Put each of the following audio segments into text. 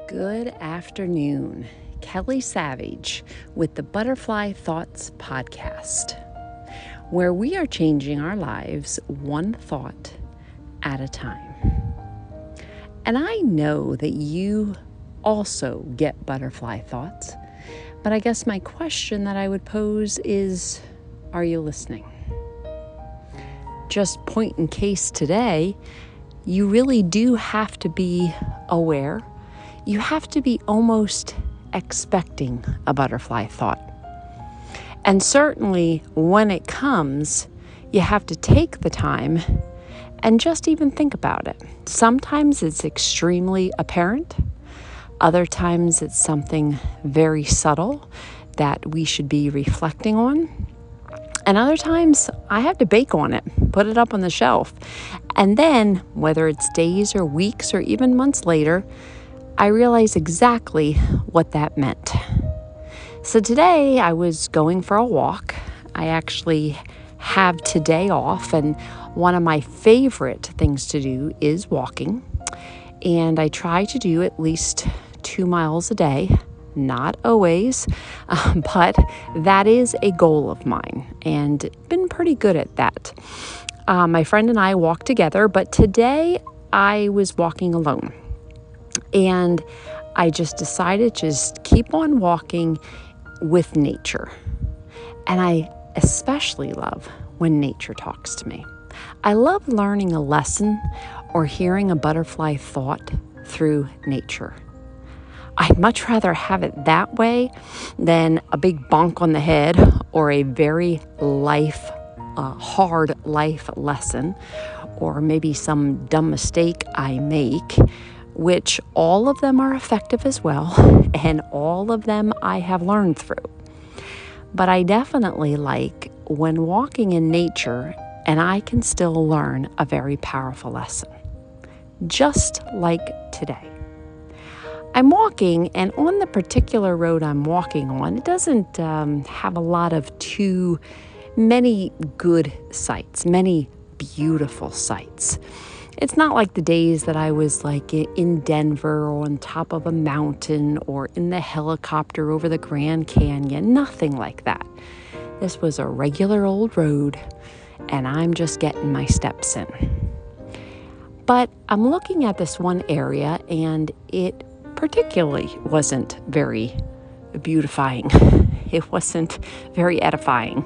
Good afternoon. Kelly Savage with the Butterfly Thoughts podcast, where we are changing our lives one thought at a time. And I know that you also get butterfly thoughts, but I guess my question that I would pose is, are you listening? Just point in case today, you really do have to be aware. You have to be almost expecting a butterfly thought. And certainly when it comes, you have to take the time and just even think about it. Sometimes it's extremely apparent. Other times it's something very subtle that we should be reflecting on. And other times I have to bake on it, put it up on the shelf. And then, whether it's days or weeks or even months later, I realize exactly what that meant. So today I was going for a walk. I actually have today off, and one of my favorite things to do is walking. And I try to do at least 2 miles a day. Not always, but that is a goal of mine and been pretty good at that. My friend and I walk together, but today I was walking alone. And I just decided to just keep on walking with nature. And I especially love when nature talks to me. I love learning a lesson or hearing a butterfly thought through nature. I'd much rather have it that way than a big bonk on the head or a very hard life lesson, or maybe some dumb mistake I make, which all of them are effective as well, and all of them I have learned through. But I definitely like when walking in nature and I can still learn a very powerful lesson, just like today. I'm walking, and on the particular road I'm walking on, it doesn't have a lot of many good sights, many beautiful sights. It's not like the days that I was like in Denver or on top of a mountain or in the helicopter over the Grand Canyon, nothing like that. This was a regular old road, and I'm just getting my steps in. But I'm looking at this one area, and it particularly wasn't very beautifying. It wasn't very edifying.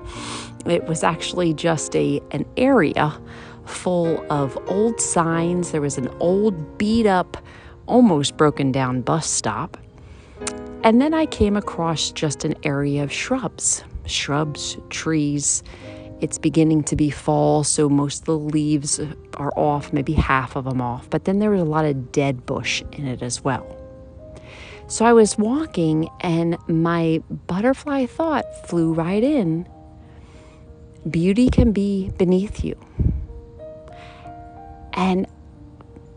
It was actually just an area full of old signs. There was an old beat up, almost broken down bus stop. And then I came across just an area of shrubs, trees. It's beginning to be fall, so most of the leaves are off, maybe half of them off. But then there was a lot of dead bush in it as well. So I was walking, and my butterfly thought flew right in. Beauty can be beneath you. And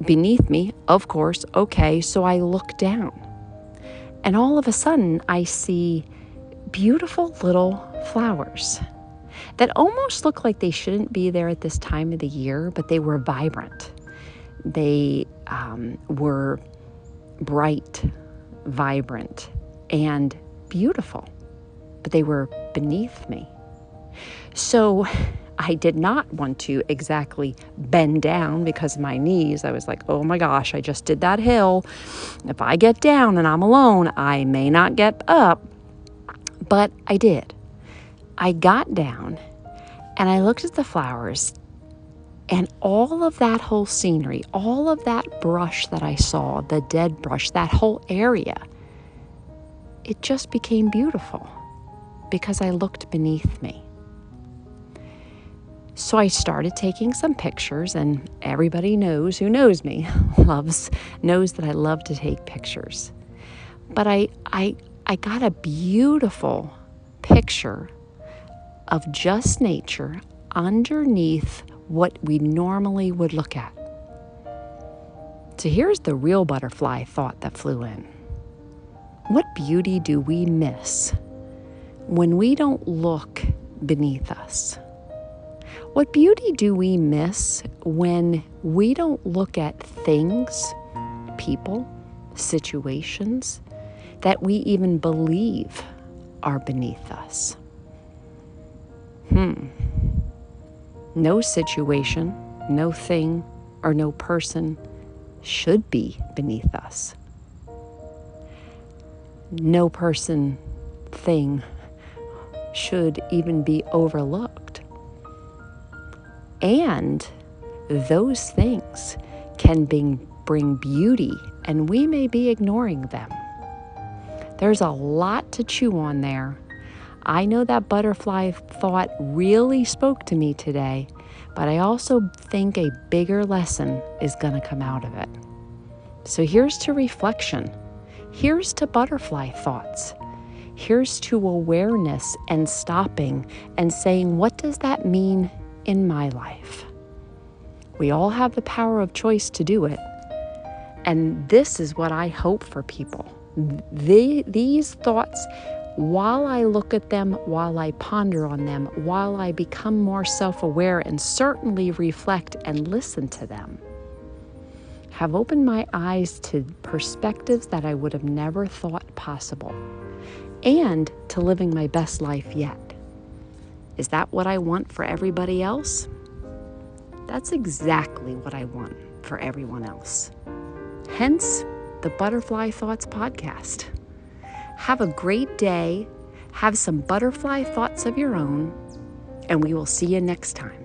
beneath me, of course, okay, so I look down. And all of a sudden, I see beautiful little flowers that almost look like they shouldn't be there at this time of the year, but they were vibrant. They were bright, vibrant, and beautiful, but they were beneath me. So I did not want to exactly bend down because of my knees. I was like, oh my gosh, I just did that hill. If I get down and I'm alone, I may not get up. But I did. I got down and I looked at the flowers, and all of that whole scenery, all of that brush that I saw, the dead brush, that whole area, it just became beautiful because I looked beneath me. So I started taking some pictures, and everybody knows who knows me knows that I love to take pictures. But I got a beautiful picture of just nature underneath what we normally would look at. So here's the real butterfly thought that flew in. What beauty do we miss when we don't look beneath us? What beauty do we miss when we don't look at things, people, situations that we even believe are beneath us. No situation, no thing, or no person should be beneath us. No person, thing should even be overlooked. And those things can bring beauty, and we may be ignoring them. There's a lot to chew on there. I know that butterfly thought really spoke to me today, but I also think a bigger lesson is going to come out of it. So here's to reflection. Here's to butterfly thoughts. Here's to awareness and stopping and saying, what does that mean in my life? We all have the power of choice to do it. And this is what I hope for people. These thoughts, while I look at them, while I ponder on them, while I become more self-aware and certainly reflect and listen to them, have opened my eyes to perspectives that I would have never thought possible, and to living my best life yet. Is that what I want for everybody else? That's exactly what I want for everyone else. Hence, the Butterfly Thoughts podcast. Have a great day, have some butterfly thoughts of your own, and we will see you next time.